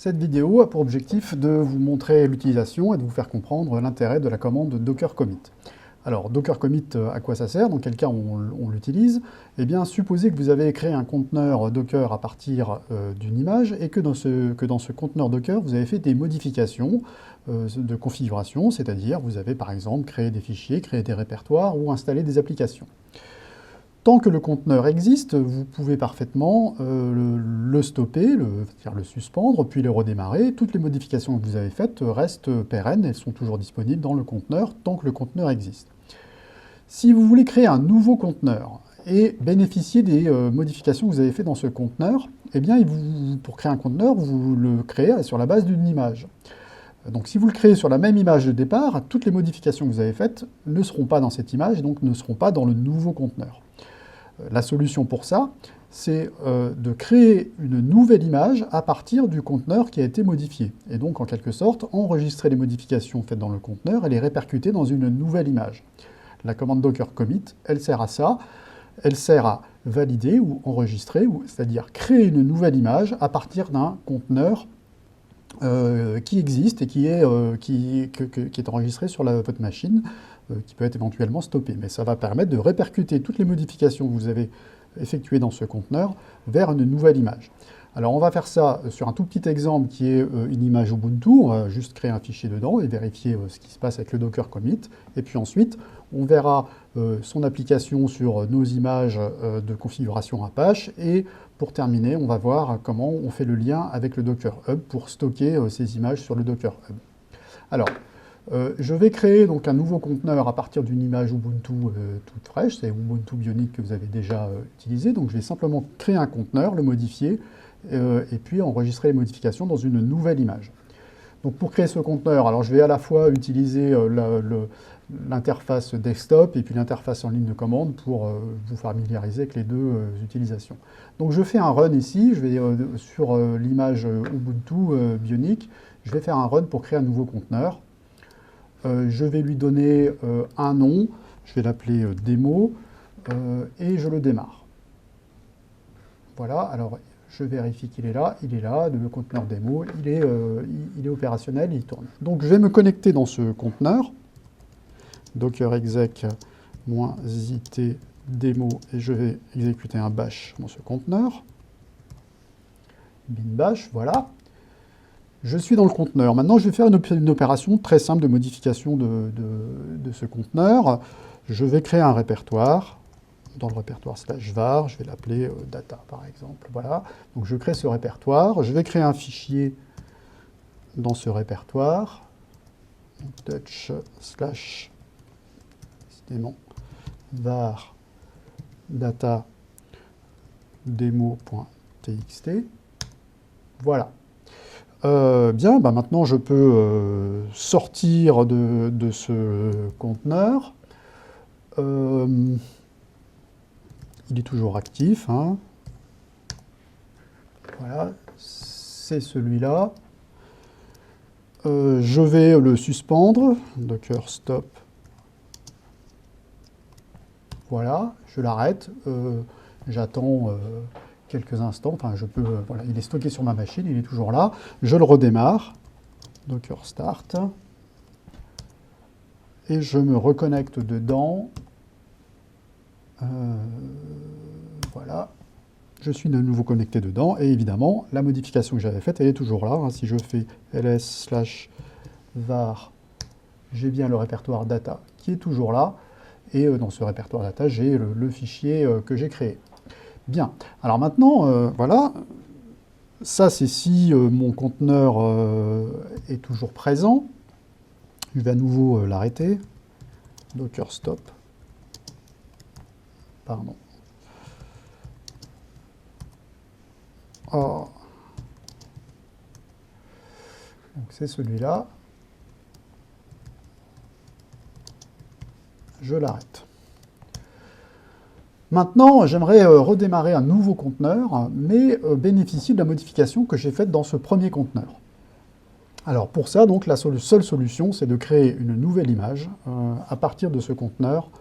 Cette vidéo a pour objectif de vous montrer l'utilisation et de vous faire comprendre l'intérêt de la commande docker commit. Alors, docker commit, à quoi ça sert? Dans quel cas on l'utilise? Eh bien, supposez que vous avez créé un conteneur Docker à partir d'une image et que dans ce conteneur Docker, vous avez fait des modifications de configuration, c'est-à-dire vous avez par exemple créé des fichiers, créé des répertoires ou installé des applications. Tant que le conteneur existe, vous pouvez parfaitement le stopper, c'est-à-dire le suspendre, puis le redémarrer. Toutes les modifications que vous avez faites restent pérennes, elles sont toujours disponibles dans le conteneur tant que le conteneur existe. Si vous voulez créer un nouveau conteneur et bénéficier des modifications que vous avez faites dans ce conteneur, eh bien, pour créer un conteneur, vous le créez sur la base d'une image. Donc si vous le créez sur la même image de départ, toutes les modifications que vous avez faites ne seront pas dans cette image, donc ne seront pas dans le nouveau conteneur. La solution pour ça, c'est de créer une nouvelle image à partir du conteneur qui a été modifié. Et donc, en quelque sorte, enregistrer les modifications faites dans le conteneur et les répercuter dans une nouvelle image. La commande docker commit, elle sert à ça. Elle sert à valider ou enregistrer, c'est-à-dire créer une nouvelle image à partir d'un conteneur qui existe et qui est enregistré sur votre machine, qui peut être éventuellement stoppé. Mais ça va permettre de répercuter toutes les modifications que vous avez effectuées dans ce conteneur vers une nouvelle image. Alors on va faire ça sur un tout petit exemple qui est une image Ubuntu. On va juste créer un fichier dedans et vérifier ce qui se passe avec le docker commit. Et puis ensuite, on verra son application sur nos images de configuration Apache. Et pour terminer, on va voir comment on fait le lien avec le Docker Hub pour stocker ces images sur le Docker Hub. Alors, je vais créer donc un nouveau conteneur à partir d'une image Ubuntu toute fraîche, c'est Ubuntu Bionic que vous avez déjà utilisé. Donc je vais simplement créer un conteneur, le modifier, et puis enregistrer les modifications dans une nouvelle image. Donc pour créer ce conteneur, alors je vais à la fois utiliser l'interface desktop et puis l'interface en ligne de commande pour vous familiariser avec les deux utilisations. Donc je fais un run ici, je vais sur l'image Ubuntu Bionic, je vais faire un run pour créer un nouveau conteneur. Je vais lui donner un nom, je vais l'appeler démo, et je le démarre. Voilà, alors je vérifie qu'il est là, le conteneur démo, il est opérationnel, il tourne. Donc je vais me connecter dans ce conteneur, docker exec -it démo, et je vais exécuter un bash dans ce conteneur. Bin bash, voilà. Je suis dans le conteneur. Maintenant, je vais faire une opération très simple de modification de ce conteneur. Je vais créer un répertoire. Dans le répertoire /var, je vais l'appeler data, par exemple. Voilà. Donc, je crée ce répertoire. Je vais créer un fichier dans ce répertoire. Touch / var data demo.txt. Voilà. Bien, maintenant je peux sortir de ce conteneur. Il est toujours actif, hein. Voilà, c'est celui-là. Je vais le suspendre, docker stop. Voilà, je l'arrête. J'attends quelques instants, enfin voilà, il est stocké sur ma machine, il est toujours là. Je le redémarre, docker start, et je me reconnecte dedans. Voilà, je suis de nouveau connecté dedans, et évidemment, la modification que j'avais faite, elle est toujours là. Si je fais ls/var, j'ai bien le répertoire data qui est toujours là, et dans ce répertoire data, j'ai le fichier que j'ai créé. Bien, alors maintenant, voilà, ça c'est si mon conteneur est toujours présent. Je vais à nouveau l'arrêter. Docker stop. Pardon. Oh. Donc c'est celui-là. Je l'arrête. Maintenant, j'aimerais redémarrer un nouveau conteneur, mais bénéficier de la modification que j'ai faite dans ce premier conteneur. Alors pour ça, donc, la seule solution, c'est de créer une nouvelle image à partir de ce conteneur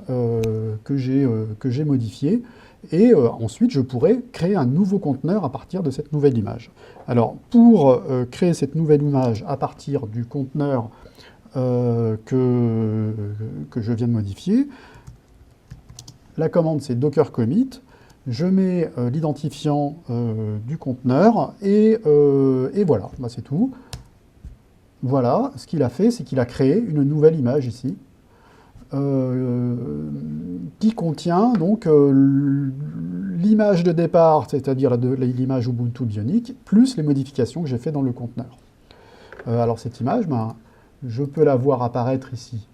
que j'ai modifié. Et ensuite, je pourrais créer un nouveau conteneur à partir de cette nouvelle image. Alors, pour créer cette nouvelle image à partir du conteneur que je viens de modifier, la commande, c'est docker commit. Je mets l'identifiant du conteneur et voilà, bah, c'est tout. Voilà, ce qu'il a fait, c'est qu'il a créé une nouvelle image ici, qui contient donc l'image de départ, c'est-à-dire l'image Ubuntu Bionic, plus les modifications que j'ai fait dans le conteneur. Alors cette image, ben, je peux la voir apparaître ici.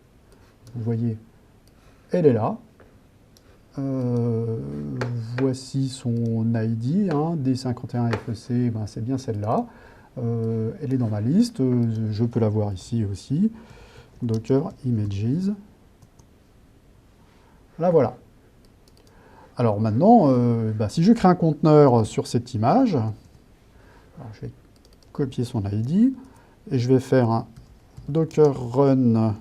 Vous voyez, elle est là. Voici son ID, hein, D51FEC, ben, c'est bien celle-là. Elle est dans ma liste, je peux la voir ici aussi. Docker Images. Là, voilà. Alors maintenant, ben, si je crée un conteneur sur cette image, alors je vais copier son ID, et je vais faire un docker run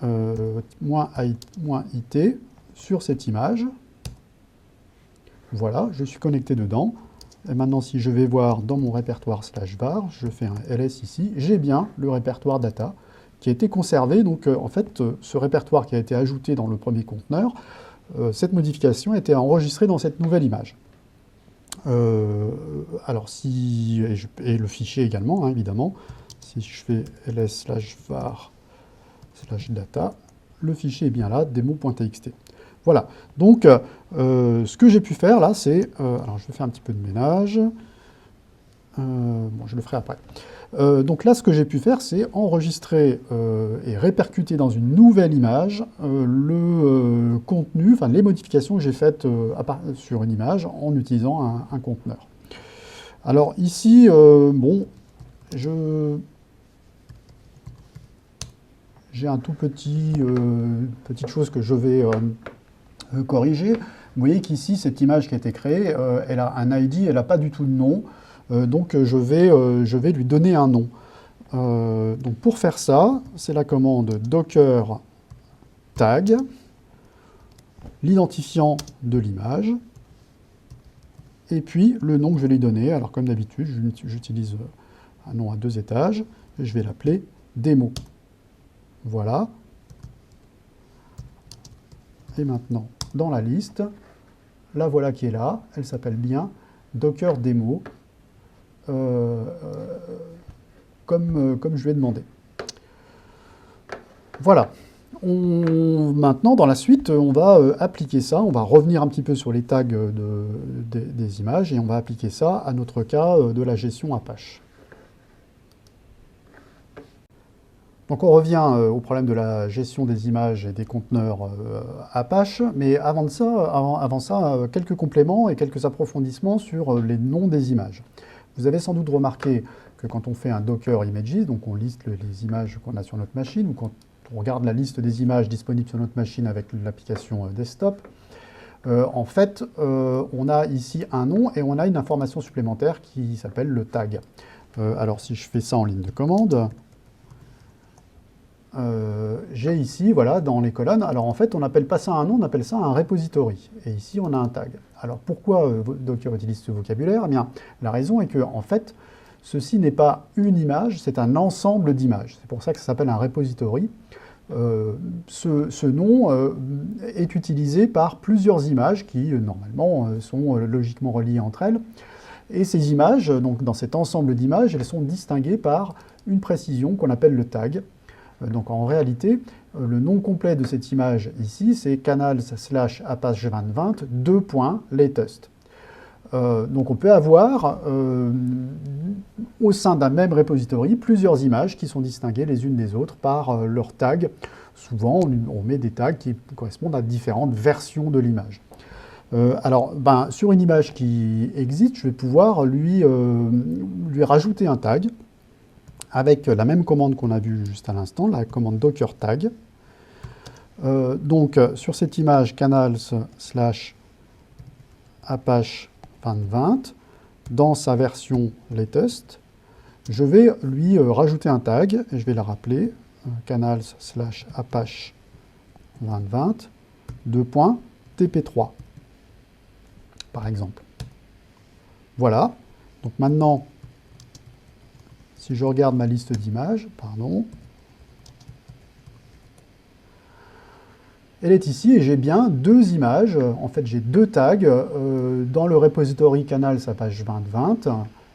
-it sur cette image. Voilà, je suis connecté dedans. Et maintenant, si je vais voir dans mon répertoire /var, je fais un ls ici, j'ai bien le répertoire data qui a été conservé. Donc, en fait, ce répertoire qui a été ajouté dans le premier conteneur, cette modification a été enregistrée dans cette nouvelle image. Alors, si... Et le fichier également, hein, évidemment. Si je fais ls/var /data, le fichier est bien là, démo.txt. Voilà, donc ce que j'ai pu faire là, c'est... alors je vais faire un petit peu de ménage. Bon, je le ferai après. Donc là, ce que j'ai pu faire, c'est enregistrer et répercuter dans une nouvelle image le contenu, enfin les modifications que j'ai faites sur une image en utilisant un conteneur. Alors ici, bon, j'ai un tout petit petite chose que je vais corriger. Vous voyez qu'ici, cette image qui a été créée, elle a un ID, elle n'a pas du tout de nom. Donc je vais lui donner un nom. Donc pour faire ça, c'est la commande docker tag, l'identifiant de l'image, et puis le nom que je vais lui donner. Alors comme d'habitude, j'utilise un nom à 2 étages, et je vais l'appeler démo. Voilà. Et maintenant, dans la liste, la voilà qui est là, elle s'appelle bien docker démo. Comme je lui ai demandé. Voilà. Maintenant, dans la suite, on va appliquer ça, on va revenir un petit peu sur les tags des images et on va appliquer ça à notre cas de la gestion Apache. Donc on revient au problème de la gestion des images et des conteneurs Apache, mais avant ça, quelques compléments et quelques approfondissements sur les noms des images. Vous avez sans doute remarqué que quand on fait un Docker Images, donc on liste les images qu'on a sur notre machine, ou quand on regarde la liste des images disponibles sur notre machine avec l'application desktop, en fait, on a ici un nom et on a une information supplémentaire qui s'appelle le tag. Alors si je fais ça en ligne de commande, j'ai ici, voilà, dans les colonnes, alors en fait, on n'appelle pas ça un nom, on appelle ça un repository. Et ici, on a un tag. Alors pourquoi Docker utilise ce vocabulaire? Eh bien, la raison est que, en fait, ceci n'est pas une image, c'est un ensemble d'images. C'est pour ça que ça s'appelle un repository. Ce nom est utilisé par plusieurs images qui, normalement, sont logiquement reliées entre elles. Et ces images, donc dans cet ensemble d'images, elles sont distinguées par une précision qu'on appelle le tag. Donc en réalité, le nom complet de cette image ici, c'est canals/apache2020 latest. Donc on peut avoir au sein d'un même repository plusieurs images qui sont distinguées les unes des autres par leur tag. Souvent, on met des tags qui correspondent à différentes versions de l'image. Alors, sur une image qui existe, je vais pouvoir lui rajouter un tag avec la même commande qu'on a vue juste à l'instant, la commande docker tag. Donc, sur cette image canals/apache2020, dans sa version latest, je vais lui rajouter un tag, et je vais la rappeler, canals/apache2020, 2.tp3. par exemple. Voilà. Donc maintenant, si je regarde ma liste d'images, pardon, elle est ici et j'ai bien deux images. En fait, j'ai deux tags dans le repository canal sa page 2020,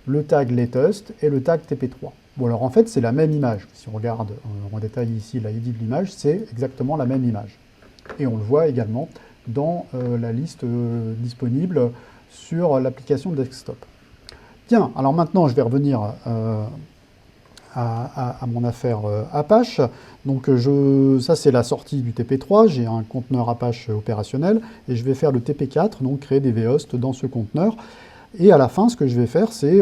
le tag latest et le tag TP3. Bon, alors en fait, c'est la même image. Si on regarde en détail ici la ID de l'image, c'est exactement la même image. Et on le voit également dans la liste disponible sur l'application desktop. Bien, alors maintenant, je vais revenir à mon affaire Apache. Donc ça c'est la sortie du TP3, j'ai un conteneur Apache opérationnel et je vais faire le TP4, donc créer des vhosts dans ce conteneur. Et à la fin, ce que je vais faire, c'est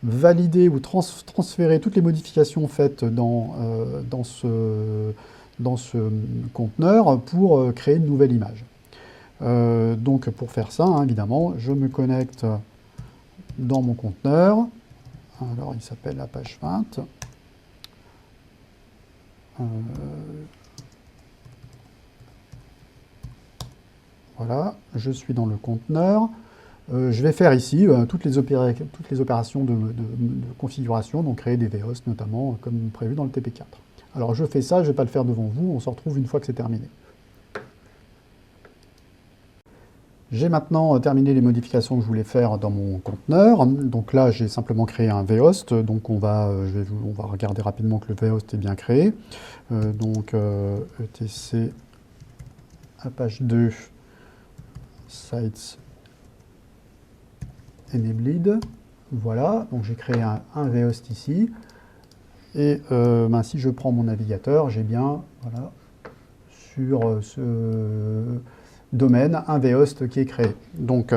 valider ou transférer toutes les modifications faites dans ce conteneur pour créer une nouvelle image. Donc pour faire ça, hein, évidemment, je me connecte dans mon conteneur. Alors, il s'appelle Apache 20. Voilà, je suis dans le conteneur. Je vais faire ici toutes les opérations de configuration, donc créer des vhosts notamment, comme prévu dans le TP4. Alors, je fais ça, je ne vais pas le faire devant vous, on se retrouve une fois que c'est terminé. J'ai maintenant terminé les modifications que je voulais faire dans mon conteneur. Donc là, j'ai simplement créé un vhost. Donc on va regarder rapidement que le vhost est bien créé. etc Apache 2 sites enabled. Voilà, donc j'ai créé un vhost ici. Et si je prends mon navigateur, j'ai bien, voilà, sur ce domaine, un vhost qui est créé. Donc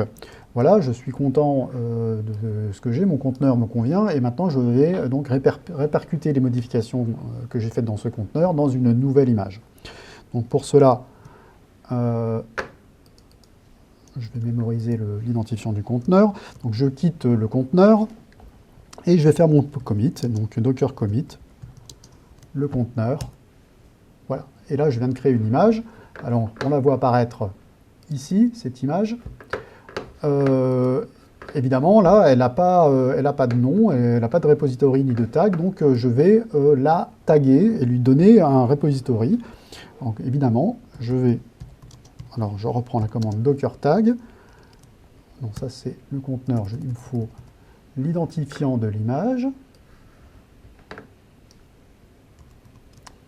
voilà, je suis content de ce que j'ai, mon conteneur me convient, et maintenant je vais donc répercuter les modifications que j'ai faites dans ce conteneur dans une nouvelle image. Donc pour cela, je vais mémoriser l'identifiant du conteneur. Donc je quitte le conteneur et je vais faire mon commit, donc docker commit, le conteneur. Voilà, et là je viens de créer une image. Alors on la voit apparaître ici, cette image. Évidemment, là, elle n'a pas de nom, elle n'a pas de repository ni de tag, donc je vais la taguer et lui donner un repository. Donc évidemment, alors je reprends la commande docker tag. Donc ça c'est le conteneur, il me faut l'identifiant de l'image.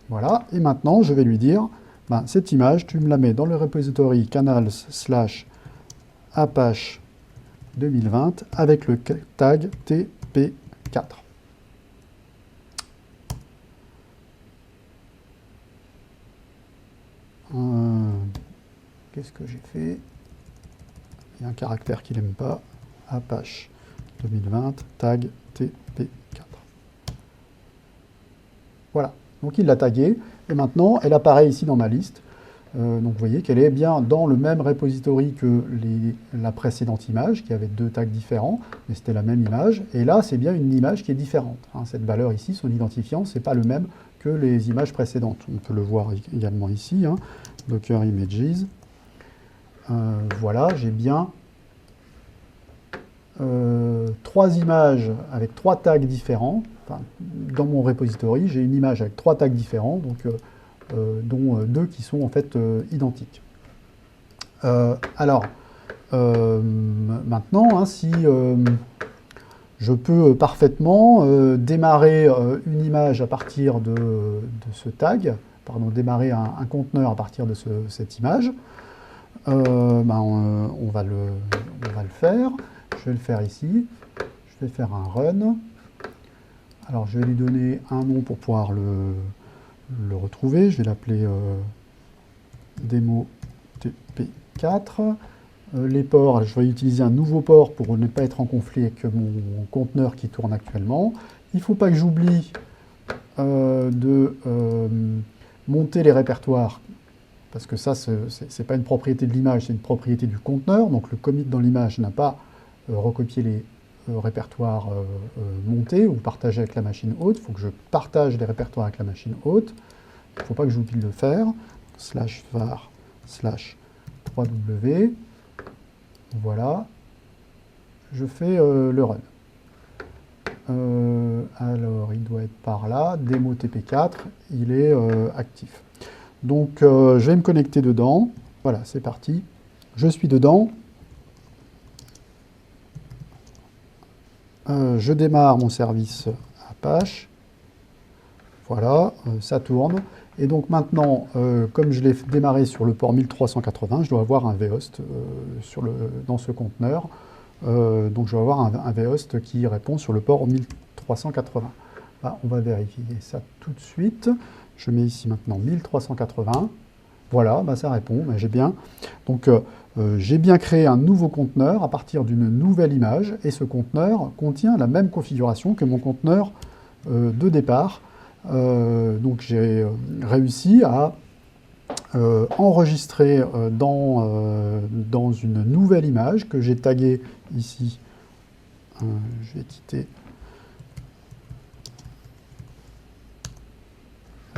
Voilà, et maintenant je vais lui dire, cette image, tu me la mets dans le repository canals/apache 2020 avec le tag TP4. Qu'est-ce que j'ai fait? Il y a un caractère qu'il n'aime pas. Apache 2020 tag TP4. Voilà. Donc il l'a taguée, et maintenant elle apparaît ici dans ma liste. Donc vous voyez qu'elle est bien dans le même repository que la précédente image, qui avait deux tags différents, mais c'était la même image. Et là, c'est bien une image qui est différente. Hein. Cette valeur ici, son identifiant, ce n'est pas le même que les images précédentes. On peut le voir également ici, hein. Docker Images. Voilà, j'ai bien trois images avec trois tags différents. Enfin, dans mon repository, j'ai une image avec trois tags différents, donc, dont deux qui sont en fait identiques. Maintenant, hein, si je peux parfaitement démarrer une image à partir de ce tag, pardon, démarrer un conteneur à partir de cette image, on va le faire. Je vais le faire ici. Je vais faire un run. Alors, je vais lui donner un nom pour pouvoir le retrouver. Je vais l'appeler démo TP4. Les ports, je vais utiliser un nouveau port pour ne pas être en conflit avec mon conteneur qui tourne actuellement. Il ne faut pas que j'oublie de monter les répertoires, parce que ça, ce n'est pas une propriété de l'image, c'est une propriété du conteneur. Donc le commit dans l'image n'a pas recopié les répertoires montés ou partagés avec la machine hôte. Il faut que je partage les répertoires avec la machine hôte. Il ne faut pas que j'oublie de le faire. /var/3w. Voilà. Je fais le run. Alors, il doit être par là. Démo TP4, il est actif. Donc, je vais me connecter dedans. Voilà, c'est parti. Je suis dedans. Je démarre mon service Apache. Voilà, ça tourne. Et donc maintenant, comme je l'ai démarré sur le port 1380, je dois avoir un vhost dans ce conteneur. Donc je vais avoir un vhost qui répond sur le port 1380. Là, on va vérifier ça tout de suite. Je mets ici maintenant 1380. Voilà, bah ça répond, bah j'ai bien. Donc j'ai bien créé un nouveau conteneur à partir d'une nouvelle image, et ce conteneur contient la même configuration que mon conteneur de départ. Donc j'ai réussi à enregistrer dans une nouvelle image que j'ai taguée ici. Je vais quitter.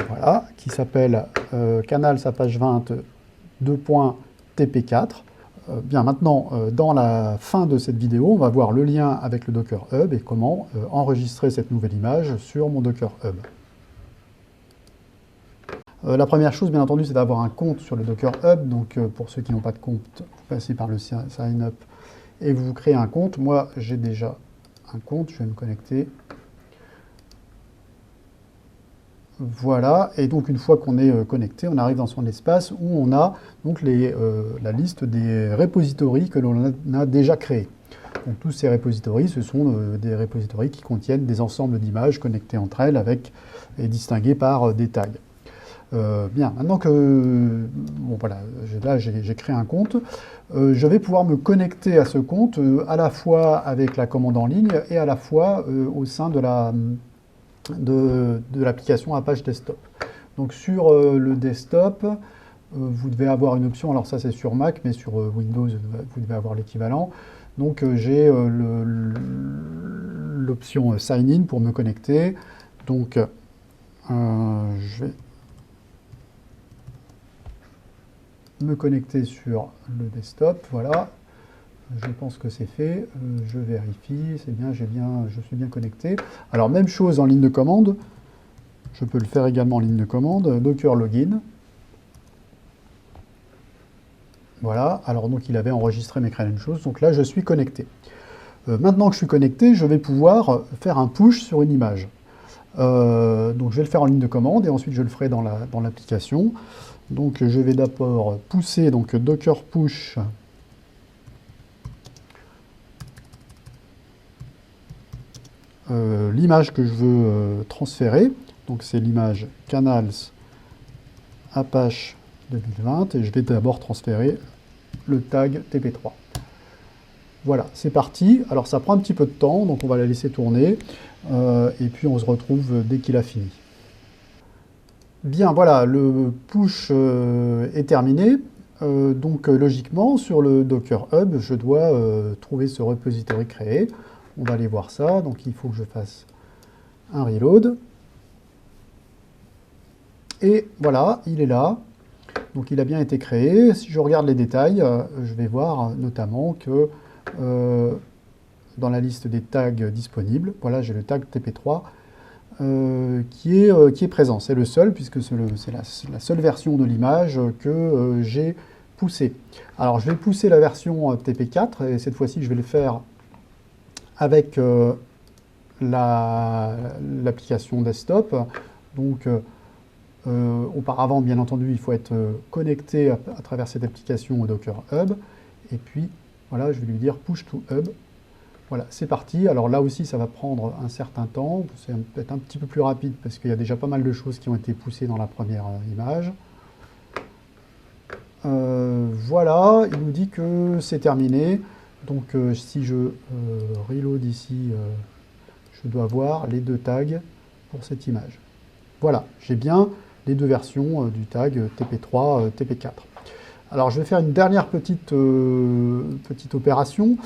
Voilà, qui s'appelle canal Apache 20 2.tp4. Bien, maintenant, dans la fin de cette vidéo, on va voir le lien avec le Docker Hub et comment enregistrer cette nouvelle image sur mon Docker Hub. La première chose, bien entendu, c'est d'avoir un compte sur le Docker Hub. Donc, pour ceux qui n'ont pas de compte, vous passez par le sign up et vous créez un compte. Moi, j'ai déjà un compte, je vais me connecter. Voilà, et donc une fois qu'on est connecté, on arrive dans son espace où on a donc la liste des repositories que l'on a déjà créés. Donc tous ces repositories, ce sont des repositories qui contiennent des ensembles d'images connectées entre elles et distinguées par des tags. Bien, maintenant que bon, voilà, là j'ai créé un compte, je vais pouvoir me connecter à ce compte à la fois avec la commande en ligne et à la fois au sein de l'application Apache Desktop. Donc sur le desktop, vous devez avoir une option, alors ça c'est sur Mac, mais sur Windows, vous devez avoir l'équivalent. Donc j'ai l'option Sign In pour me connecter. Donc je vais me connecter sur le desktop, voilà. Je pense que c'est fait, je vérifie, c'est bien, je suis bien connecté. Alors même chose en ligne de commande, je peux le faire également en ligne de commande, Docker Login. Voilà, alors donc il avait enregistré mes credentials, donc là je suis connecté. Maintenant que je suis connecté, je vais pouvoir faire un push sur une image. Donc je vais le faire en ligne de commande et ensuite je le ferai dans l'application. Donc je vais d'abord pousser, donc Docker push l'image que je veux transférer, donc c'est l'image Canals Apache 2020, et je vais d'abord transférer le tag TP3. Voilà, c'est parti. Alors ça prend un petit peu de temps, donc on va la laisser tourner, et puis on se retrouve dès qu'il a fini. Bien, voilà, le push est terminé. Donc logiquement, sur le Docker Hub, je dois trouver ce repository créé. On va aller voir ça, donc il faut que je fasse un reload. Et voilà, il est là. Donc il a bien été créé. Si je regarde les détails, je vais voir notamment que dans la liste des tags disponibles, voilà, j'ai le tag TP3 qui est présent. C'est le seul, puisque c'est la seule version de l'image que j'ai poussée. Alors je vais pousser la version TP4, et cette fois-ci je vais le faire avec l'application desktop. Donc auparavant, bien entendu, il faut être connecté à travers cette application au Docker Hub. Et puis, voilà, je vais lui dire Push to Hub. Voilà, c'est parti. Alors là aussi, ça va prendre un certain temps. C'est peut-être un petit peu plus rapide parce qu'il y a déjà pas mal de choses qui ont été poussées dans la première image. Voilà, il nous dit que c'est terminé. Donc si je reload ici, je dois voir les deux tags pour cette image. Voilà, j'ai bien les deux versions du tag TP3, TP4. Alors je vais faire une dernière petite opération.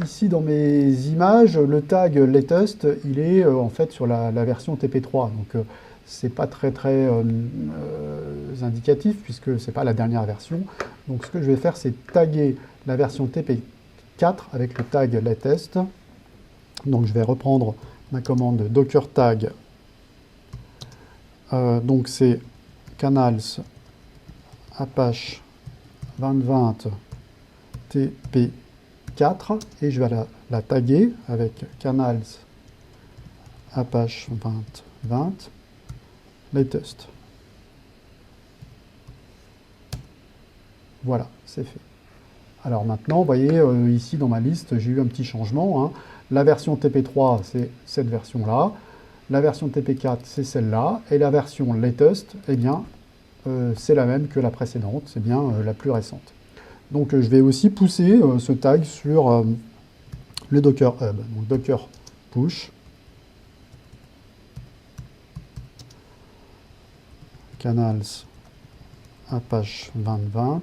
Ici dans mes images, le tag latest, il est en fait sur la version TP3. Donc c'est pas très indicatif puisque c'est pas la dernière version. Donc ce que je vais faire, c'est taguer la version TP4 avec le tag latest. Donc je vais reprendre ma commande docker tag. Donc c'est canals Apache 2020 TP4 et je vais la taguer avec canals Apache 2020 latest. Voilà, c'est fait. Alors maintenant, vous voyez, ici dans ma liste, j'ai eu un petit changement, hein. La version TP3, c'est cette version-là. La version TP4, c'est celle-là. Et la version latest, eh bien, c'est la même que la précédente, c'est bien la plus récente. Donc je vais aussi pousser ce tag sur le Docker Hub. Donc Docker push canals Apache 2020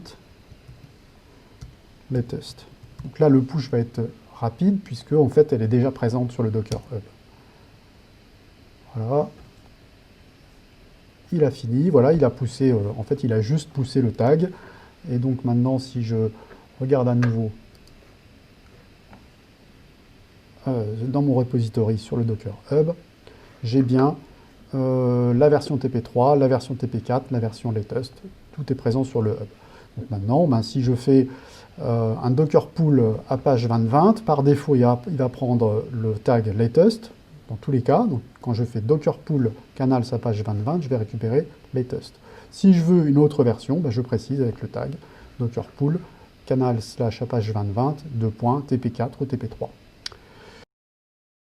latest. Donc là, le push va être rapide puisque en fait, elle est déjà présente sur le Docker Hub. Voilà. Il a fini. Voilà, il a poussé. En fait, il a juste poussé le tag. Et donc maintenant, si je regarde à nouveau dans mon repository sur le Docker Hub, j'ai bien la version TP3, la version TP4, la version latest. Tout est présent sur le Hub. Donc maintenant, ben, si je fais un Docker pull Apache 2020, par défaut, il va prendre le tag latest, dans tous les cas. Donc, quand je fais Docker pull canals Apache 2020, je vais récupérer latest. Si je veux une autre version, ben, je précise avec le tag Docker pull canals/Apache 2020 2.TP4 ou TP3.